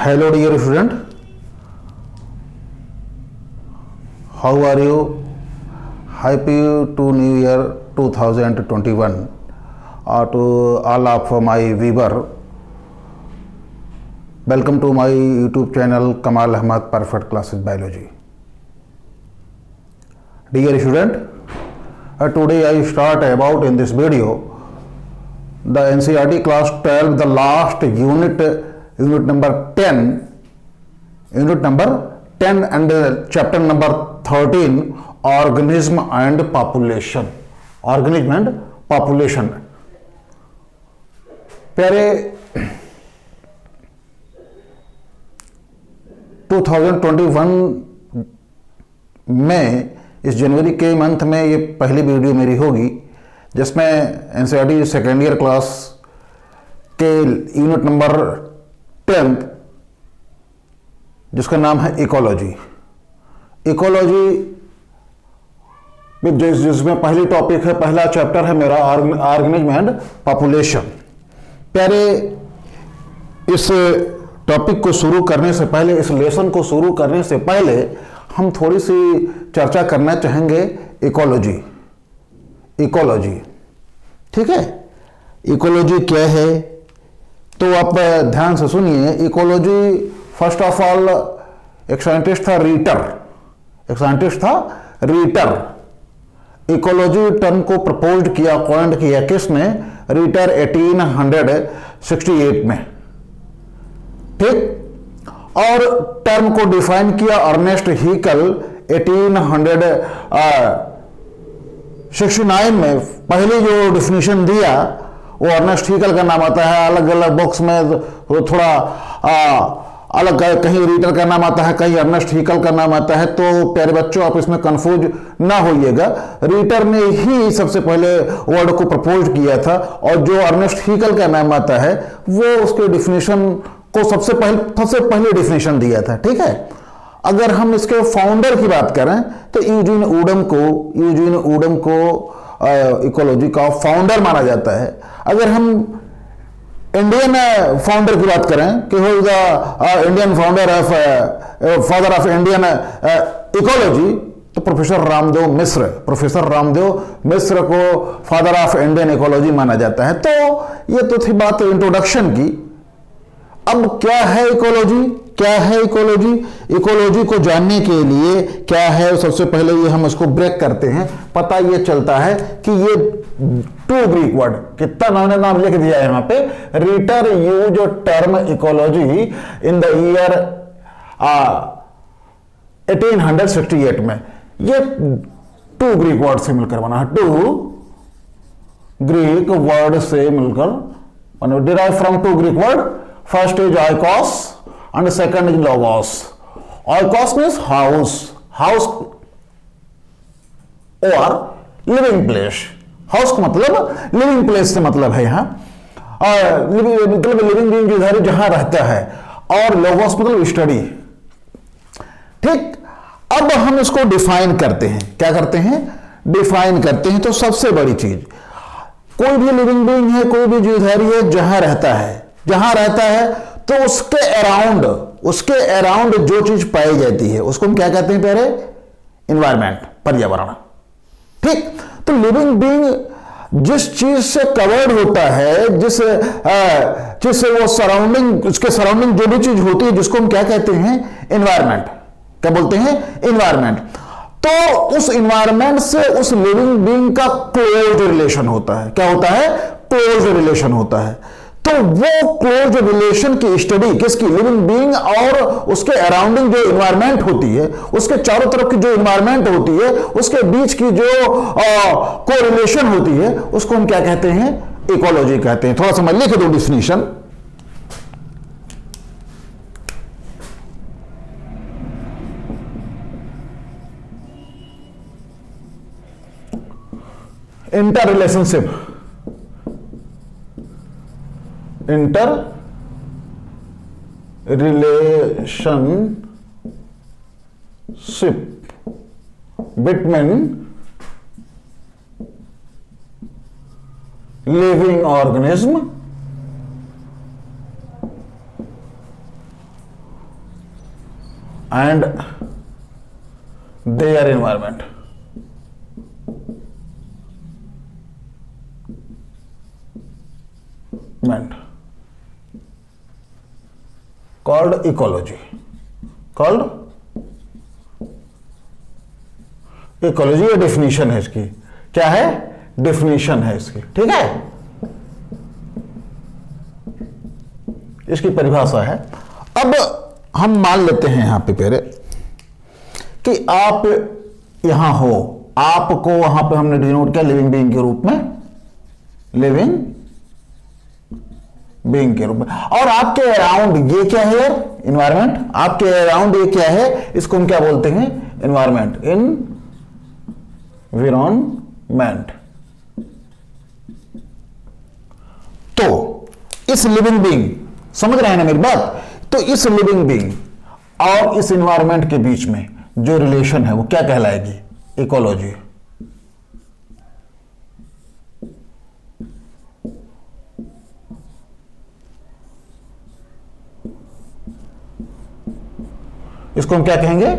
Hello dear student, how are you? Happy to New Year 2021 to all of my viewer. Welcome to my YouTube channel Kamal Ahmad Perfect Classes Biology. Dear student, today I start about in this video the NCERT class 12, the last unit number 10 and chapter number 13, organism and population. प्यारे 2021 में इस जनवरी के month में ये पहली video मेरी होगी जिसमें एनसीईआरटी सेकेंड ईयर क्लास के यूनिट नंबर 10 जिसका नाम है इकोलॉजी जिसमें पहली टॉपिक है, पहला चैप्टर है मेरा ऑर्गेनिज्म एंड पॉपुलेशन। प्यारे इस टॉपिक को शुरू करने से पहले, इस लेसन को शुरू करने से पहले हम थोड़ी सी चर्चा करना चाहेंगे इकोलॉजी। ठीक है, इकोलॉजी क्या है तो आप ध्यान से सुनिए। इकोलॉजी फर्स्ट ऑफ ऑल एक साइंटिस्ट था रीटर। इकोलॉजी टर्म को प्रपोज्ड किया, कॉइंड किया किसने? रीटर 1868 में। ठीक, और टर्म को डिफाइन किया अर्नेस्ट हीकल 1869 में। पहली जो डिफिनीशन दिया वो अर्नेस्ट हीकल का नाम आता है, अलग अलग बॉक्स में वो थोड़ा अलग, कहीं रीटर का नाम आता है, कहीं अर्नेस्ट हीकल का नाम आता है। तो प्यारे बच्चों आप इसमें कंफ्यूज ना होइएगा। रीटर ने ही सबसे पहले वर्ड को प्रपोज किया था और जो अर्नेस्ट हीकल का नाम आता है वो उसके डिफिनीशन को सबसे पहले डिफिनीशन दिया था। ठीक है, अगर हम इसके फाउंडर की बात करें तो यूजीन ऊडम को इकोलॉजी का फाउंडर माना जाता है। अगर हम इंडियन फाउंडर की बात करें कि who is the Indian father of Indian ecology, तो प्रोफेसर रामदेव मिश्र को फादर ऑफ इंडियन इकोलॉजी माना जाता है। तो ये तो थी बात इंट्रोडक्शन की। अब क्या है इकोलॉजी? इकोलॉजी को जानने के लिए क्या है, सबसे पहले ये हम इसको ब्रेक करते हैं। पता ये चलता है कि ये 2 ग्रीक वर्ड, कितना मैंने नाम लिख दिया है यहां पे। रीटर use term ecology in the year 1868 में। ये 2 ग्रीक वर्ड से मिलकर बना है, 2 ग्रीक वर्ड से मिलकर, derive from 2 Greek word. First is oikos and second is logos. Oikos means house or living place. House का मतलब लिविंग प्लेस से मतलब है यहाँ, मतलब लिविंग बीइंग इधर जहां रहता है, और लोगोस मतलब स्टडी। ठीक, अब हम इसको डिफाइन करते हैं। क्या करते हैं? डिफाइन करते हैं। तो सबसे बड़ी चीज, कोई भी लिविंग बीइंग है, कोई भी जीवधारी है, जहां रहता है तो उसके अराउंड जो चीज पाई जाती है उसको हम क्या कहते हैं प्यारे? एनवायरमेंट, पर्यावरण। ठीक, तो लिविंग बीइंग जिस चीज से कवर्ड होता है, जिससे वो सराउंडिंग, उसके सराउंडिंग जो भी चीज होती है, जिसको हम क्या कहते हैं? एनवायरमेंट। क्या बोलते हैं? एनवायरमेंट। तो उस एनवायरमेंट से उस लिविंग बीइंग का क्लोज रिलेशन होता है। क्या होता है? क्लोज रिलेशन होता है। तो वो क्लोज रिलेशन की स्टडी किसकी? लिविंग बीइंग और उसके अराउंडिंग जो एनवायरमेंट होती है, उसके चारों तरफ की जो एनवायरमेंट होती है, उसके बीच की जो कोरिलेशन होती है, उसको हम क्या कहते हैं? इकोलॉजी कहते हैं। थोड़ा सा मैं लिख दूं definition. Inter relationship between living organism and their environment. Called ecology, called ecology. ये डेफिनेशन है इसकी, क्या है? डेफिनेशन है इसकी, ठीक है, इसकी परिभाषा है। अब हम मान लेते हैं यहां पे पहले कि आप यहां हो, आपको वहां पे हमने डिनोट किया लिविंग बीइंग के रूप में, लिविंग बीइंग के रूप में। और आपके अराउंड ये क्या है? एनवायरमेंट। आपके अराउंड ये क्या है? इसको हम क्या बोलते हैं? Environment, environment. तो इस लिविंग बीइंग, समझ रहे हैं ना मेरी बात? तो इस लिविंग बीइंग और इस एनवायरमेंट के बीच में जो रिलेशन है वो क्या कहलाएगी? इकोलॉजी। इसको हम क्या कहेंगे?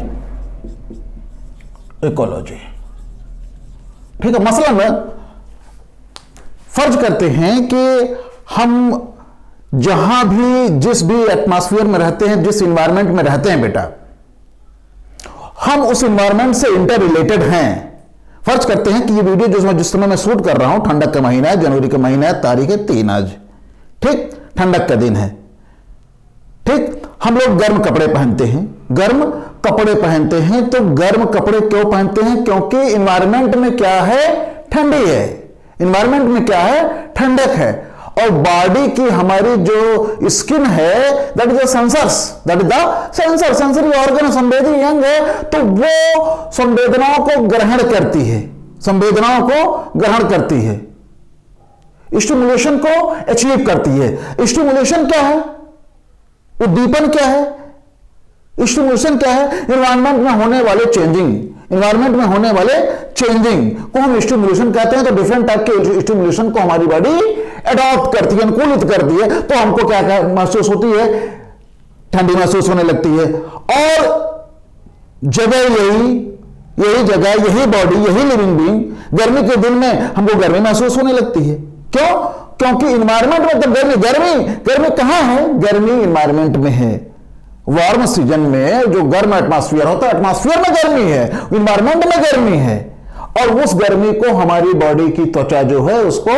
इकोलॉजी, ठीक है। मसलन फर्ज करते हैं कि हम जहां भी, जिस भी एटमॉस्फेयर में रहते हैं, जिस एनवायरनमेंट में रहते हैं बेटा, हम उस एनवायरनमेंट से इंटर रिलेटेड हैं। फर्ज करते हैं कि ये वीडियो जिस समय मैं शूट कर रहा हूं, ठंडक का महीना है, जनवरी का महीना है, तारीख है 3 आज, ठीक, ठंडक का दिन है, ठीक। हम लोग गर्म कपड़े पहनते हैं, गर्म कपड़े पहनते हैं। तो गर्म कपड़े क्यों पहनते हैं? क्योंकि एनवायरनमेंट में क्या है? ठंडी है। एनवायरनमेंट में क्या है? ठंडक है। और बॉडी की हमारी जो स्किन है, that is the sensors, that is the sensor, sensory organ, संवेदी अंग है। तो वो संवेदनाओं को ग्रहण करती है, संवेदनाओं को ग्रहण करती है, स्टिमुलेशन को अचीव करती है। स्टिमुलेशन क्या है? उद्दीपन क्या है? स्टिमुलेशन क्या है? एनवायरनमेंट में होने वाले चेंजिंग, एनवायरनमेंट में होने वाले चेंजिंग को हम स्टिमुलेशन कहते हैं। तो डिफरेंट टाइप के स्टिमुलेशन को हमारी बॉडी अडॉप्ट करती है, अनुकूलित करती है। तो हमको क्या क्या महसूस होती है? ठंडी महसूस होने लगती है। और जगह यही जगह, यही बॉडी, यही लिविंग बीइंग, गर्मी के दिन में हमको गर्मी महसूस होने लगती है। क्यों? क्योंकि एनवायरनमेंट में तो गर्मी कहां है? गर्मी एनवायरनमेंट में है। वार्म सीजन में जो गर्म एटमॉस्फेयर होता है, एटमॉस्फेयर में गर्मी है, एनवायरनमेंट में गर्मी है। और उस गर्मी को हमारी बॉडी की त्वचा जो है उसको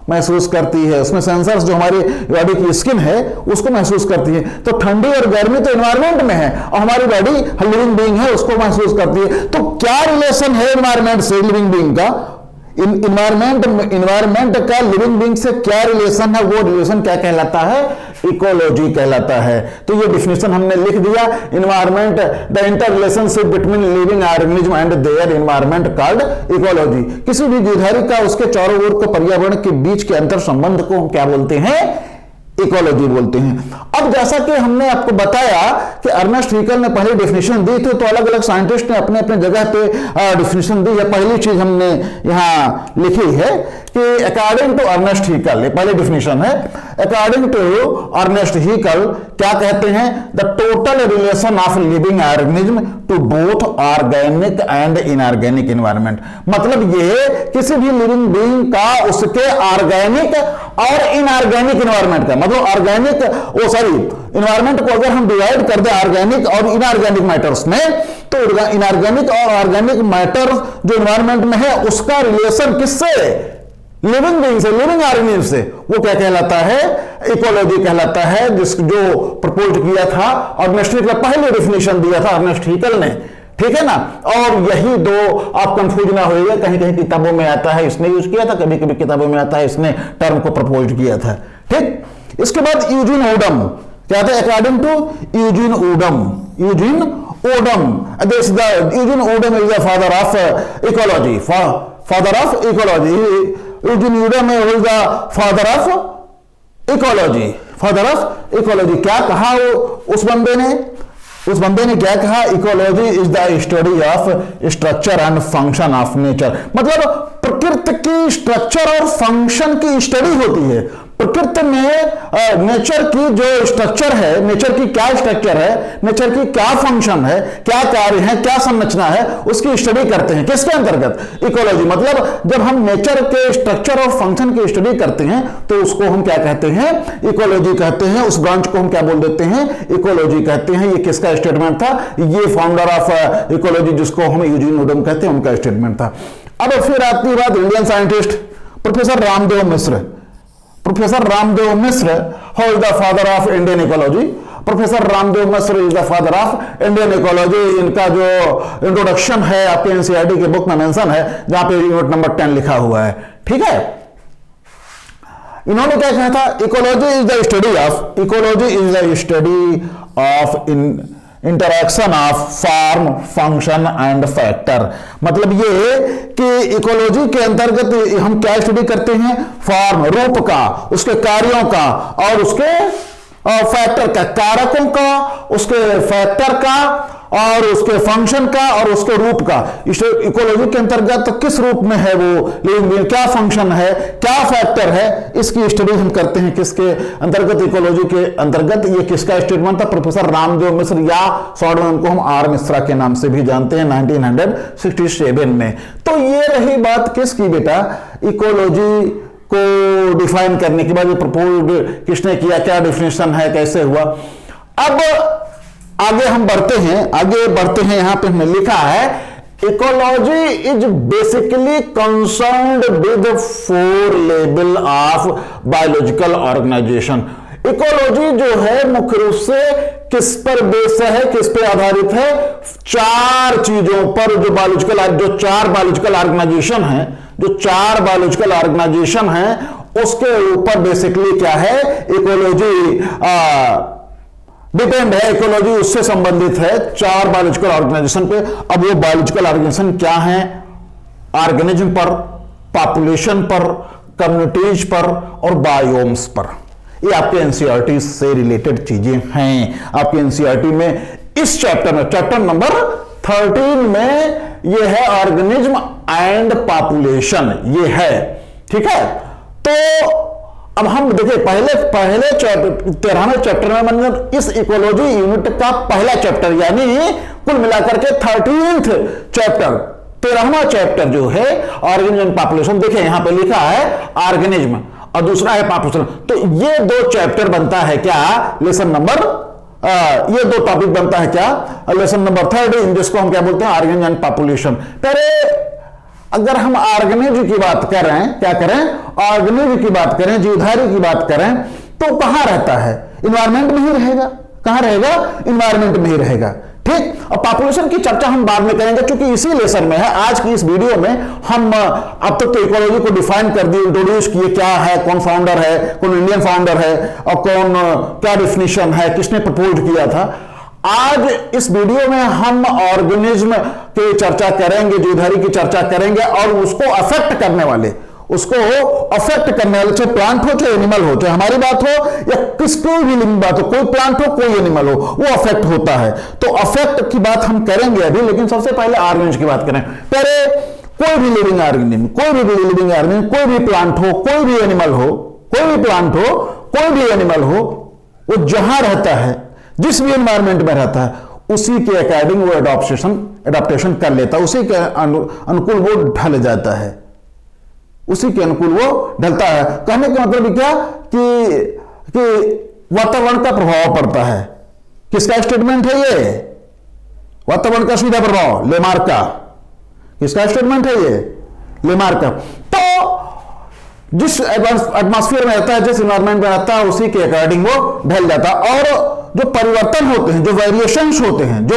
महसूस करती है, उसमें सेंसर्स जो हमारी बॉडी की स्किन है उसको महसूस करती है। तो ठंडी और गर्मी तो एनवायरनमेंट में है और हमारी बॉडी लिविंग बीइंग है, उसको महसूस करती है। तो क्या रिलेशन है एनवायरनमेंट से लिविंग बीइंग का? एनवायरनमेंट का लिविंग बीइंग से क्या रिलेशन है? वो रिलेशन क्या कहलाता है? इकोलॉजी कहलाता है। तो ये डिफिनेशन हमने लिख दिया, environment, the inter relationship between living organism and their environment called ecology. किसी भी जीवधारी का उसके चारों ओर के पर्यावरण के बीच के अंतर संबंध को हम क्या बोलते हैं? इकोलॉजी बोलते हैं। अब जैसा कि हमने आपको बताया कि अर्नेस्ट हैकेल ने पहले डेफिनेशन दी थी, तो अलग अलग साइंटिस्ट ने अपने अपने जगह पे डेफिनेशन दी है। पहली चीज हमने यहां लिखी है कि अकॉर्डिंग टू अर्नेस्ट हैकेल, ये पहले डेफिनेशन है, अकॉर्डिंग टू अर्नेस्ट हैकेल क्या कहते हैं? The total relation of living organism to both organic and inorganic environment. मतलब ये किसी भी लिविंग बीइंग का उसके ऑर्गेनिक और इनऑर्गेनिक एनवायरनमेंट का, मतलब ऑर्गेनिक एनवायरनमेंट को अगर हम डिवाइड कर दें ऑर्गेनिक और इनऑर्गेनिक मैटर्स में, तो इनऑर्गेनिक और ऑर्गेनिक मैटर जो एनवायरनमेंट में है उसका रिलेशन किससे? लिविंग बीइंग से, लिविंग ऑर्गेनिज्म से। वो क्या कहलाता है? इकोलॉजी कहलाता है, जो प्रपोज किया था अर्नेस्ट हैकेल, पहले डेफिनेशन दिया था अर्नेस्ट हैकेल ने, ठीक है ना। और यही दो, आप कंफ्यूज ना होइए, कहीं कहीं किताबों में आता है इसने यूज किया था, कभी कभी किताबों में आता है इसने टर्म को प्रपोज किया था, ठीक। इसके बाद यूजीन ओडम क्या था? According to Eugene Odum, Eugene Odum is the father of ecology, father of ecology. Eugene Odum is the father of ecology, father of ecology. क्या कहा उस बंदे ने क्या कहा? Ecology is the study of structure and function of nature. मतलब प्रकृति की स्ट्रक्चर और फंक्शन की स्टडी होती है, प्रकृति में नेचर की जो स्ट्रक्चर है, नेचर की क्या स्ट्रक्चर है, नेचर की क्या फंक्शन है, क्या कार्य है, क्या संरचना है, उसकी स्टडी करते हैं। किसके अंतर्गत? इकोलॉजी। मतलब जब हम नेचर के स्ट्रक्चर और फंक्शन की स्टडी करते हैं तो उसको हम क्या कहते हैं? इकोलॉजी कहते हैं। उस ब्रांच को हम क्या बोल देते हैं? इकोलॉजी कहते हैं। ये किसका स्टेटमेंट था? ये फाउंडर ऑफ इकोलॉजी जिसको हम यूजीन वुडम कहते हैं, उनका स्टेटमेंट था। अब फिर आती है बात Indian scientist professor Ramdev Mishra. Professor Ramdev Mishra, who is the father of Indian ecology? Professor Ramdev Mishra is the father of Indian ecology. इनका जो इंट्रोडक्शन है आपके एनसीईआरटी के बुक में मेंशन है, जहां पे यूनिट नंबर 10 लिखा हुआ है। ठीक है, इन्होंने क्या कहा था? Ecology is the study of interaction of form, function and factor. मतलब ये कि इकोलॉजी के अंतर्गत हम क्या स्टडी करते हैं? फॉर्म, रूप का, उसके कार्यों का और उसके फैक्टर का, कारकों का, उसके फैक्टर का और उसके फंक्शन का और उसके रूप का। इकोलॉजी के अंतर्गत किस रूप में है वो लिविंग बीइंग, क्या फंक्शन है, क्या फैक्टर है, इसकी स्टडी हम करते हैं। किसके अंतर्गत? इकोलॉजी के अंतर्गत। ये किसका स्टेटमेंट था? प्रोफेसर रामदेव मिश्र, या शॉर्ट में उनको हम आर मिश्रा के नाम से भी जानते हैं, 1967 में। तो ये रही बात किसकी बेटा? इकोलॉजी को डिफाइन करने के बाद ये प्रपोज किसने किया, क्या डिफिनेशन है, कैसे हुआ। अब आगे हम बढ़ते हैं। यहां पे हमने लिखा है ecology is basically concerned with 4 level of biological organisation. Ecology जो है मुख्य रूप से किस पर बेस है, किस पे आधारित है? 4 चीजों पर। जो चार बायोलॉजिकल ऑर्गेनाइजेशन है उसके ऊपर बेसिकली क्या है? इकोलॉजी डिपेंड है। इकोलॉजी उससे संबंधित है 4 बायोलॉजिकल ऑर्गेनाइजेशन पे। अब वो बायोलॉजिकल ऑर्गेनाइजेशन क्या है? ऑर्गेनिज्म पर, पॉपुलेशन पर, कम्युनिटीज पर और बायोम्स पर। ये आपके एनसीईआरटी से रिलेटेड चीजें हैं। आपके एनसीईआरटी में इस चैप्टर में, चैप्टर नंबर 13 में ये है ऑर्गेनिज्म एंड पॉपुलेशन, ये है। ठीक है, तो अब हम देखिए पहले 13वें चैप्टर में, मतलब इस इकोलॉजी यूनिट का पहला चैप्टर, यानी कुल मिलाकर के 13th चैप्टर, 13वां चैप्टर जो है ऑर्गेनिज्म एंड पॉपुलेशन। देखिए यहां पे लिखा है ऑर्गेनिज्म और दूसरा है पॉपुलेशन। तो ये 2 चैप्टर बनता है क्या? लेसन नंबर ये 2 टॉपिक बनता है क्या? लेसन नंबर 13, जिसको हम क्या बोलते हैं? Organism and population. पहले अगर हम ऑर्गेनिज्म की बात कर रहे हैं, क्या करें? ऑर्गेनिज्म की बात करें, जीवधारी की बात करें, तो कहां रहता है? इन्वायरमेंट में ही रहेगा। कहां रहेगा? इन्वायरमेंट में ही रहेगा। ठीक। और पॉपुलेशन की चर्चा हम बाद में करेंगे, क्योंकि इसी लेसन में है। आज की इस वीडियो में हम अब तक तो इकोलॉजी को डिफाइन कर दिए, इंट्रोड्यूस किए, क्या है, कौन फाउंडर है, कौन इंडियन फाउंडर है और कौन क्या डिफिनेशन है, किसने प्रपोज किया था। आज इस वीडियो में हम ऑर्गेनिज्म की चर्चा करेंगे, जीवधारी की चर्चा करेंगे और उसको अफेक्ट करने वाले, चाहे प्लांट हो, चाहे एनिमल हो, चाहे हमारी बात हो या किसकी भी लिविंग बात हो, कोई प्लांट हो, कोई एनिमल हो, वो अफेक्ट होता है। तो अफेक्ट की बात हम करेंगे अभी, लेकिन सबसे पहले ऑर्गेनिज्म की बात करें। पहले कोई भी लिविंग ऑर्गेनिज्म, कोई भी प्लांट हो, कोई भी एनिमल हो, वो जहां रहता है, जिस भी एनवायरमेंट में रहता है, उसी के अकॉर्डिंग वो एडॉप्टेशन कर लेता है, उसी के अनुकूल वो ढल जाता है, उसी के अनुकूल वो ढलता है। कहने का मतलब क्या कि वातावरण का प्रभाव पड़ता है। किसका स्टेटमेंट है ये? वातावरण का सीधा प्रभाव, लेमार्क का। किसका स्टेटमेंट है ये? लेमार्क का। तो जिस एटमॉस्फेयर में रहता है, जिस एनवायरमेंट में रहता है, उसी के अकॉर्डिंग वो ढल जाता है। और जो परिवर्तन होते हैं, जो वेरिएशंस होते हैं, जो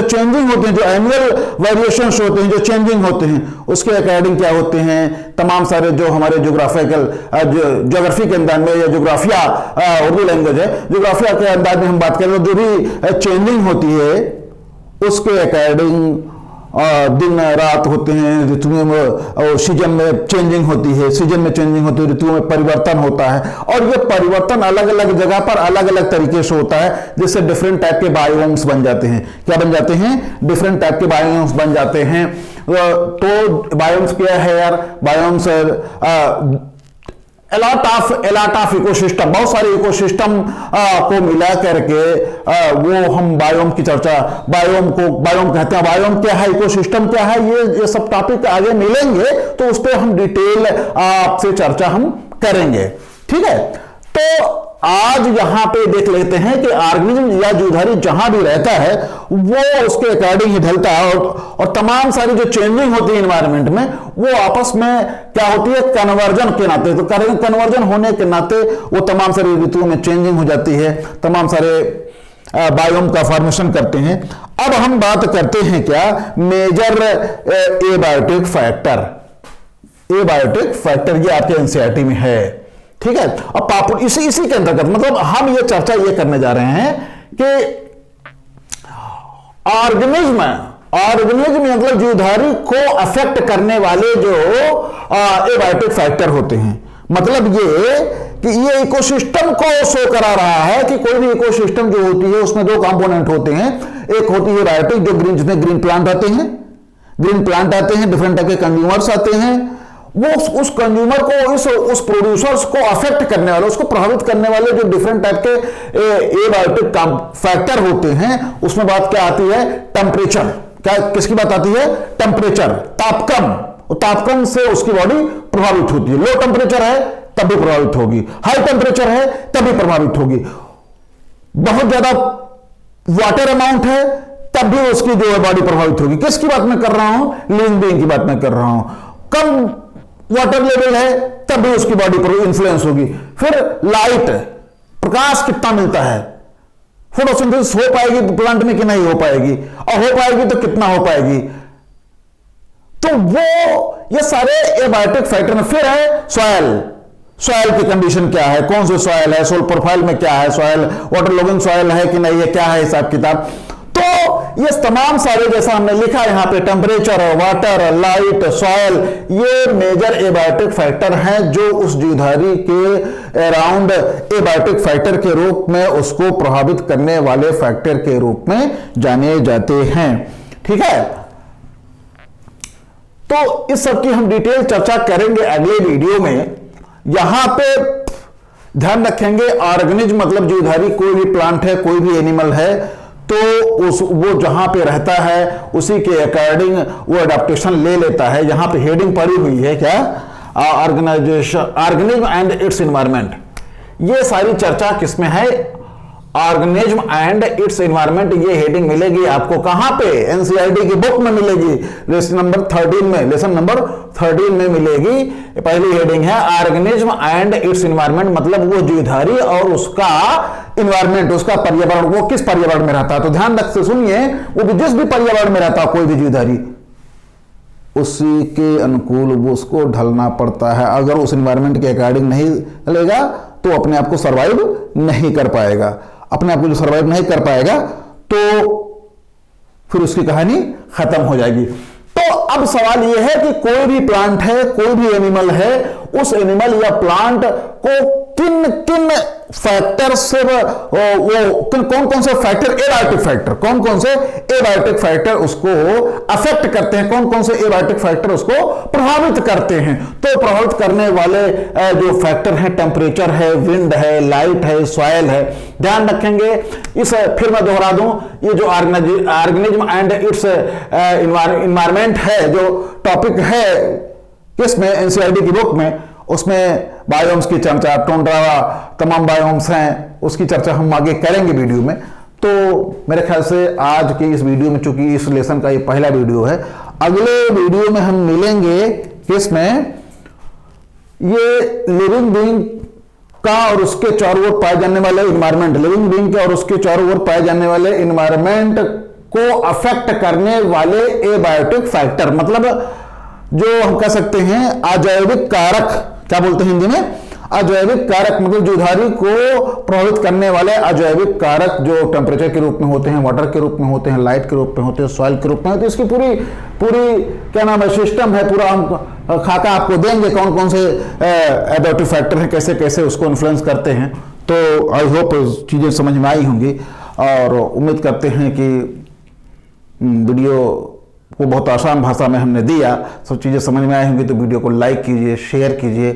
चेंजिंग होते हैं, जो एनुअल वेरिएशंस होते हैं, जो चेंजिंग होते हैं, उसके अकॉर्डिंग क्या होते हैं? तमाम सारे जो हमारे ज्योग्राफी के अंदाज में, या ज्योग्राफिया उर्दू लैंग्वेज है, ज्योग्राफिया के अंदाज में हम बात करें तो जो भी चेंजिंग होती है उसके अकॉर्डिंग दिन रात होते हैं, ऋतुओं में, सीजन में चेंजिंग होती है, ऋतुओं में परिवर्तन होता है। और ये परिवर्तन अलग अलग जगह पर अलग अलग तरीके से होता है, जिससे डिफरेंट टाइप के बायोम्स बन जाते हैं। क्या बन जाते हैं? डिफरेंट टाइप के बायोम्स बन जाते हैं। तो बायोम्स क्या है यार? बायोम्स एलॉट ऑफ इकोसिस्टम, बहुत सारे इकोसिस्टम को मिला करके वो हम बायोम की चर्चा, बायोम कहते हैं। बायोम क्या है, इकोसिस्टम क्या है, ये सब टॉपिक आगे मिलेंगे तो उस पर हम डिटेल आपसे चर्चा हम करेंगे, ठीक है। तो आज यहां पे देख लेते हैं कि ऑर्गेनिज्म या जीवधारी जहां भी रहता है वो उसके अकॉर्डिंग ही ढलता है, और तमाम सारी जो चेंजिंग होती है एनवायरनमेंट में वो आपस में क्या होती है, कन्वर्जन के नाते। तो कन्वर्जन होने के नाते वो तमाम सारी ऋतुओं में चेंजिंग हो जाती है, तमाम सारे बायोम का फॉर्मेशन करते हैं। अब हम बात करते हैं क्या, major abiotic factor. Abiotic factor ये आपके एनसीईआरटी में है, ठीक है। अब इसी के अंतर्गत मतलब हम ये चर्चा ये करने जा रहे हैं कि ऑर्गेनिज्म मतलब जीवधारी को अफेक्ट करने वाले जो एबायोटिक फैक्टर होते हैं, मतलब ये कि ये इकोसिस्टम को शो करा रहा है कि कोई भी इकोसिस्टम जो होती है उसमें दो कंपोनेंट होते हैं। एक होती है बायोटिक, जो जिसमें ग्रीन प्लांट आते हैं, डिफरेंट टाइप के कंज्यूमर्स आते हैं। वो उस कंज्यूमर को, उस प्रोड्यूसर्स को अफेक्ट करने वाले, उसको प्रभावित करने वाले जो डिफरेंट टाइप के एबायोटिक फैक्टर होते हैं, उसमें बात क्या आती है, टेम्परेचर। क्या किसकी बात आती है, टेम्परेचर, तापक्रम से उसकी बॉडी प्रभावित होती है। लो टेम्परेचर है तब भी प्रभावित होगी, हाई टेम्परेचर है तब भी प्रभावित होगी, बहुत ज्यादा वाटर अमाउंट है तब भी उसकी जो है बॉडी प्रभावित होगी। किसकी बात मैं कर रहा हूं, लिविंग बीइंग की बात मैं कर रहा हूं। कम वाटर लेवल है तब भी उसकी बॉडी पर इंफ्लुएंस होगी। फिर लाइट, प्रकाश कितना मिलता है, फोटोसिंथेसिस हो पाएगी प्लांट में कि नहीं हो पाएगी, और हो पाएगी तो कितना हो पाएगी। तो वो ये सारे एबायोटिक फैक्टर में। फिर है सॉयल की कंडीशन क्या है, कौन से सॉयल है, सोल प्रोफाइल में क्या है, सॉयल वाटर लॉगिंग सॉयल है कि नहीं, ये क्या है हिसाब किताब। तो ये तमाम सारे, जैसा हमने लिखा यहां पे, टेम्परेचर, वाटर, लाइट, सॉयल, ये मेजर एबायोटिक फैक्टर हैं जो उस जीवधारी के अराउंड एबायोटिक फैक्टर के रूप में, उसको प्रभावित करने वाले फैक्टर के रूप में जाने जाते हैं, ठीक है। तो इस सब की हम डिटेल चर्चा करेंगे अगले वीडियो में। यहां पे ध्यान रखेंगे, ऑर्गेनिज्म मतलब जीवधारी, कोई भी प्लांट है, कोई भी एनिमल है, तो वो जहां पे रहता है उसी के अकॉर्डिंग वो एडाप्टेशन ले लेता है। यहां पे हेडिंग पड़ी हुई है क्या, ऑर्गेनिज्म एंड इट्स एनवायरनमेंट। ये सारी चर्चा किसमें है, ऑर्गेनिज्म एंड इट्स एनवायरनमेंट। ये हेडिंग मिलेगी आपको कहां पे, एनसीईआरटी की बुक में मिलेगी, लेसन नंबर 13 में मिलेगी। पहली हेडिंग है ऑर्गेनिज्म एंड इट्स एनवायरनमेंट, मतलब वो जीवधारी और उसका एनवायरनमेंट, उसका पर्यावरण, वो किस पर्यावरण में रहता है। तो ध्यान रख से सुनिए, वो भी जिस भी पर्यावरण में रहता है कोई भी जीवधारी, उसी के अनुकूल वो उसको ढलना पड़ता है। अगर उस एनवायरनमेंट के अकॉर्डिंग नहीं चलेगा तो अपने आप को सर्वाइव नहीं कर पाएगा। अपने आप को जो सर्वाइव नहीं कर पाएगा तो फिर उसकी कहानी खत्म हो जाएगी। तो अब सवाल यह है कि कोई भी प्लांट है, कोई भी एनिमल है, उस एनिमल या प्लांट को किन किन फैक्टर से कौन कौन से फैक्टर, एबायोटिक फैक्टर, कौन कौन से एबायोटिक फैक्टर उसको अफेक्ट करते हैं, कौन कौन से एबायोटिक फैक्टर उसको प्रभावित करते हैं। तो प्रभावित करने वाले जो फैक्टर हैं, टेम्परेचर है, विंड है, लाइट है, सॉयल है। ध्यान रखेंगे इस, फिर मैं दोहरा दूं, ये जो ऑर्गेनिज्म एंड इट्स एनवायरनमेंट है, जो टॉपिक है किसमें, एनसीईआरटी की बुक में, उसमें बायोम्स की चर्चा, टोंड्रा तमाम बायोम्स हैं, उसकी चर्चा हम आगे करेंगे वीडियो में। तो मेरे ख्याल से आज के इस वीडियो में, चूंकि इस लेसन का ये पहला वीडियो है, अगले वीडियो में हम मिलेंगे किसमें, ये लिविंग बीइंग का और उसके चारों ओर पाए जाने वाले एनवायरनमेंट, लिविंग बीइंग के और उसके चारों ओर पाए जाने वाले एनवायरनमेंट को अफेक्ट करने वाले एबायोटिक फैक्टर, मतलब जो हम कह सकते हैं अजैविक कारक, क्या बोलते हैं हिंदी में, अजैविक कारक, मतलब जीवधारी को प्रभावित करने वाले अजैविक कारक जो टेम्परेचर के रूप में होते हैं, वाटर के रूप में होते हैं, लाइट के रूप में होते हैं, सॉइल के रूप में होते हैं। इसकी पूरी क्या नाम है, सिस्टम है, पूरा हम खाका आपको देंगे कौन कौन से एबायोटिक फैक्टर हैं, कैसे कैसे उसको इन्फ्लुएंस करते हैं। तो आई होप चीज़ें समझ में आई होंगी, और उम्मीद करते हैं कि वीडियो को बहुत आसान भाषा में हमने दिया, सब चीज़ें समझ में आई होंगी। तो वीडियो को लाइक कीजिए, शेयर कीजिए,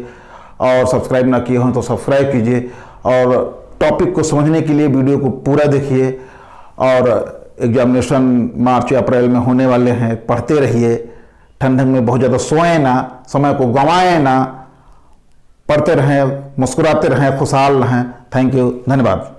और सब्सक्राइब ना किए हों तो सब्सक्राइब कीजिए, और टॉपिक को समझने के लिए वीडियो को पूरा देखिए। और एग्जामिनेशन मार्च या अप्रैल में होने वाले हैं, पढ़ते रहिए। ठंडक में बहुत ज़्यादा सोएं ना, समय को गंवाएं ना, पढ़ते रहें, मुस्कुराते रहें, खुशहाल रहें। थैंक यू, धन्यवाद।